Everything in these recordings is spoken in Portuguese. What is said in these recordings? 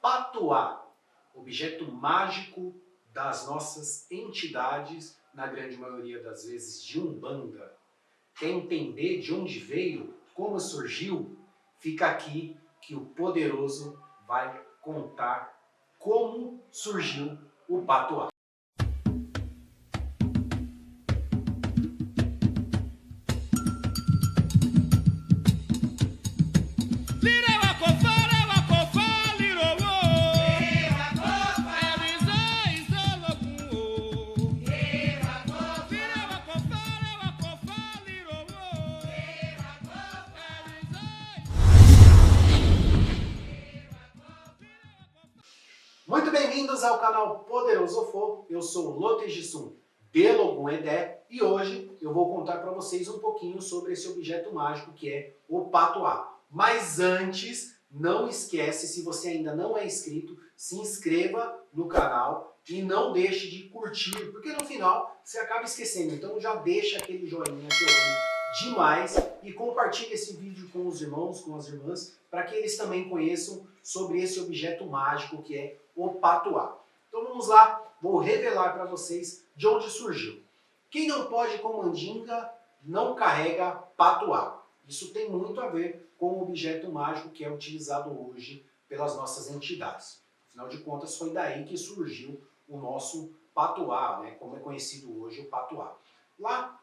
Patuá, objeto mágico das nossas entidades, na grande maioria das vezes de Umbanda. Quer entender de onde veio, como surgiu? Fica aqui que o poderoso vai contar como surgiu o Patuá. Muito bem-vindos ao canal Poderoso Ofô. Eu sou o Lotejisum de Logun Edé e hoje eu vou contar para vocês um pouquinho sobre esse objeto mágico que é o Patuá. Mas antes, não esquece, se você ainda não é inscrito, se inscreva no canal e não deixe de curtir, porque no final você acaba esquecendo. Então já deixa aquele joinha que eu amo demais e compartilhe esse vídeo com os irmãos, com as irmãs, para que eles também conheçam sobre esse objeto mágico que é o Patuá. Então vamos lá, vou revelar para vocês de onde surgiu. Quem não pode com mandinga não carrega Patuá. Isso tem muito a ver com o objeto mágico que é utilizado hoje pelas nossas entidades. Afinal de contas, foi daí que surgiu o nosso Patuá, né, como é conhecido hoje o Patuá. Lá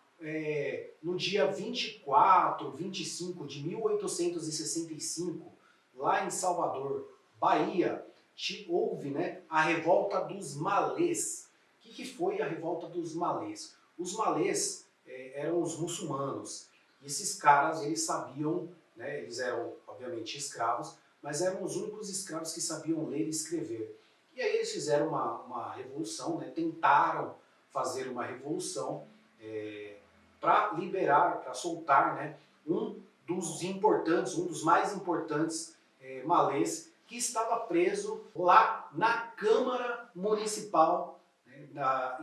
no dia 24, 25 de 1865, lá em Salvador, Bahia, houve, né, a revolta dos malês. O que foi a revolta dos malês? Os malês eram os muçulmanos. E esses caras, eles sabiam, né, eles eram obviamente escravos, mas eram os únicos escravos que sabiam ler e escrever. E aí eles fizeram uma revolução, né, tentaram fazer uma revolução para liberar, para soltar, né, um dos mais importantes malês, que estava preso lá na Câmara Municipal, né,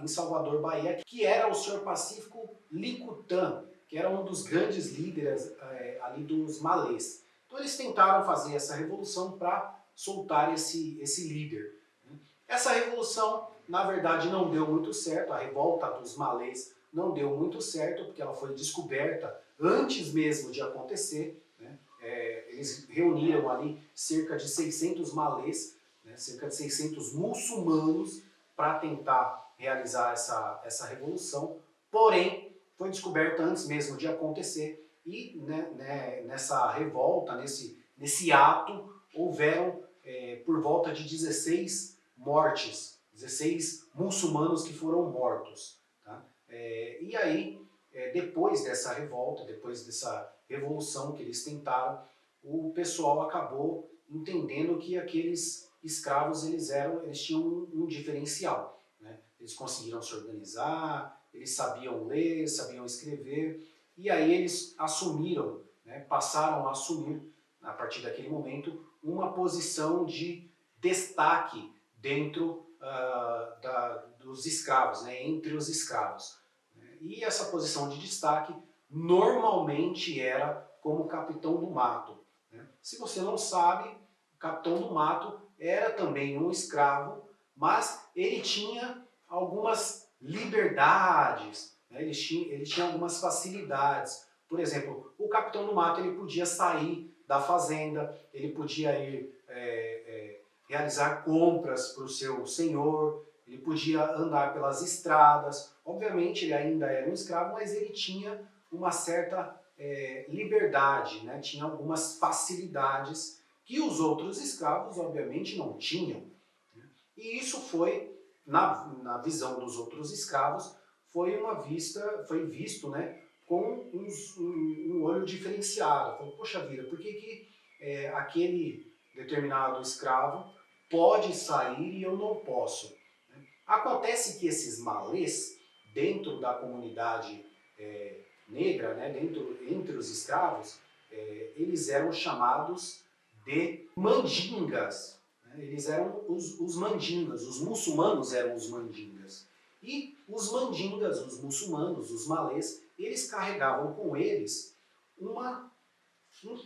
em Salvador, Bahia, que era o Senhor Pacífico Licutã, que era um dos grandes líderes ali dos malês. Então eles tentaram fazer essa revolução para soltar esse líder. Essa revolução, na verdade, não deu muito certo, a revolta dos malês não deu muito certo, porque ela foi descoberta antes mesmo de acontecer, né? Eles reuniram ali cerca de 600 malês, né? Cerca de 600 muçulmanos, para tentar realizar essa revolução, porém, foi descoberta antes mesmo de acontecer, e né, nessa revolta, nesse ato, houveram por volta de 16 mortes, 16 muçulmanos que foram mortos. Tá? E aí, depois dessa revolta, depois dessa revolução que eles tentaram, o pessoal acabou entendendo que aqueles escravos eles tinham um diferencial. Né? Eles conseguiram se organizar, eles sabiam ler, sabiam escrever, e aí eles assumiram, né, passaram a assumir, a partir daquele momento, uma posição de destaque dentro dos escravos, né, entre os escravos. E essa posição de destaque normalmente era como capitão do mato. Né? Se você não sabe, o capitão do mato era também um escravo, mas ele tinha algumas liberdades, né? ele tinha algumas facilidades. Por exemplo, o capitão do mato ele podia sair da fazenda, ele podia ir realizar compras para o seu senhor, ele podia andar pelas estradas. Obviamente ele ainda era um escravo, mas ele tinha uma certa liberdade, né? Tinha algumas facilidades que os outros escravos obviamente não tinham. Né? E isso foi, na visão dos outros escravos, foi visto, né, com um olho diferenciado. Falou, poxa vida, por que aquele determinado escravo pode sair e eu não posso? Acontece que esses malês, dentro da comunidade negra, né, entre os escravos, eles eram chamados de mandingas. Né? Eles eram os mandingas, os muçulmanos eram os mandingas. E os mandingas, os muçulmanos, os malês, eles carregavam com eles um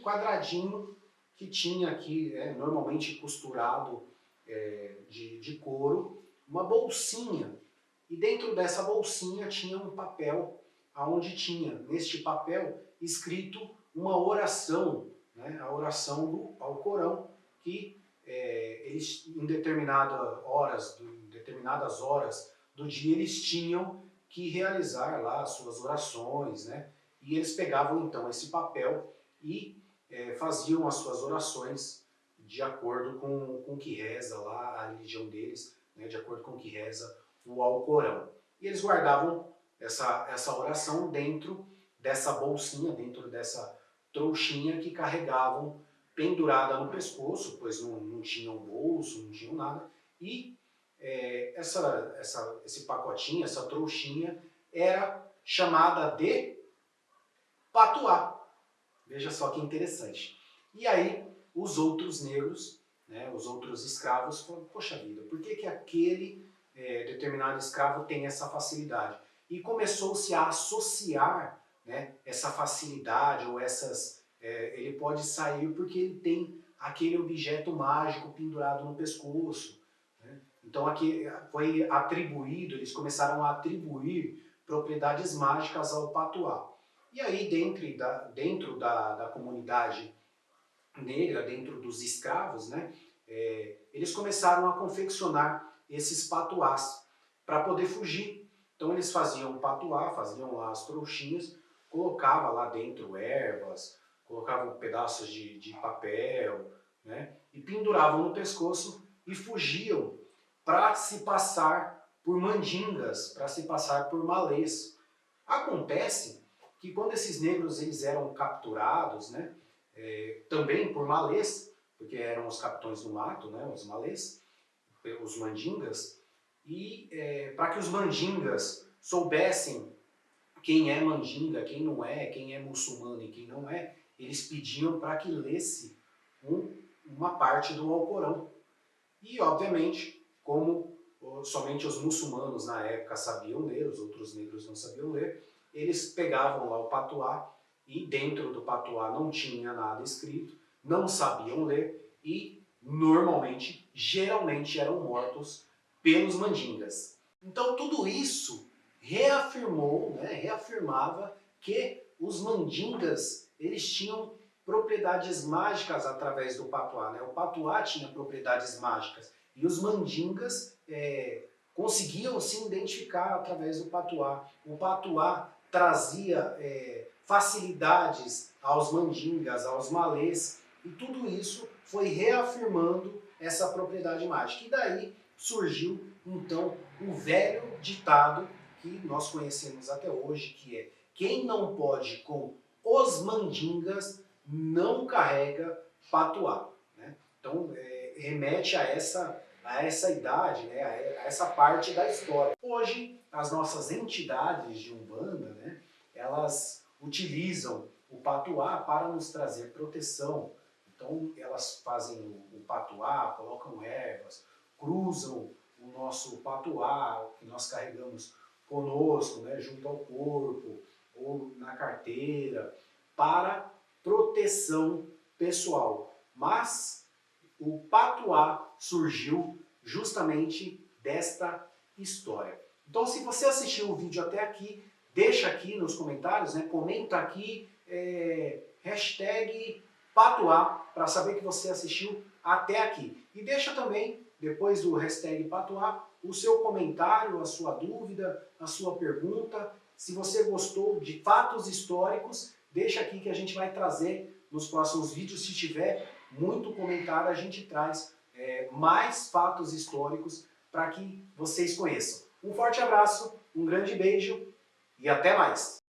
quadradinho que tinha aqui, normalmente costurado de couro, uma bolsinha. E dentro dessa bolsinha tinha um papel, onde tinha, neste papel, escrito uma oração, né? A oração do Alcorão, que eles, em determinadas horas do dia, eles tinham que realizar lá as suas orações, né? E eles pegavam então esse papel e faziam as suas orações de acordo com o que reza lá a religião deles, né? De acordo com o que reza o Alcorão. E eles guardavam essa oração dentro dessa bolsinha, dentro dessa trouxinha que carregavam pendurada no pescoço, pois não tinham bolso, não tinham nada. E esse pacotinho, essa trouxinha, era chamada de patuá. Veja só que interessante. E aí os outros negros, né, os outros escravos, falaram, poxa vida, por que aquele determinado escravo tem essa facilidade? E começou-se a associar, né, essa facilidade ou ele pode sair porque ele tem aquele objeto mágico pendurado no pescoço. Né? Então aqui foi atribuído, eles começaram a atribuir propriedades mágicas ao patuá. E aí dentro da comunidade negra, dentro dos escravos, né, eles começaram a confeccionar esses patuás para poder fugir. Então eles faziam patuá, faziam lá as trouxinhas, colocavam lá dentro ervas, colocavam pedaços de papel, né, e penduravam no pescoço e fugiam para se passar por mandingas, para se passar por malês. Acontece que quando esses negros eles eram capturados, né, também por malês, porque eram os capitões do mato, né, os malês, os mandingas, e para que os mandingas soubessem quem é mandinga, quem não é, quem é muçulmano e quem não é, eles pediam para que lesse uma parte do Alcorão. E, obviamente, como somente os muçulmanos na época sabiam ler, os outros negros não sabiam ler, eles pegavam lá o patuá e dentro do patuá não tinha nada escrito, não sabiam ler e normalmente, geralmente eram mortos pelos mandingas. Então tudo isso reafirmava que os mandingas eles tinham propriedades mágicas através do patuá. Né? O patuá tinha propriedades mágicas e os mandingas conseguiam se identificar através do patuá. O patuá trazia facilidades aos mandingas, aos malês, e tudo isso foi reafirmando essa propriedade mágica. E daí surgiu, então, o velho ditado que nós conhecemos até hoje, que é: quem não pode com os mandingas, não carrega patuá. Né? Então, remete a essa idade, né? a essa parte da história. Hoje, as nossas entidades de Umbanda, né? Elas utilizam o patuá para nos trazer proteção. Então, elas fazem o patuá, colocam ervas, cruzam o nosso patuá, que nós carregamos conosco, né, junto ao corpo, ou na carteira, para proteção pessoal. Mas o patuá surgiu justamente desta história. Então, se você assistiu o vídeo até aqui, deixa aqui nos comentários, né, comenta aqui, hashtag patuá, para saber que você assistiu até aqui. E deixa também, depois do hashtag patuá, o seu comentário, a sua dúvida, a sua pergunta. Se você gostou de fatos históricos, deixa aqui que a gente vai trazer nos próximos vídeos. Se tiver muito comentário, a gente traz mais fatos históricos para que vocês conheçam. Um forte abraço, um grande beijo e até mais!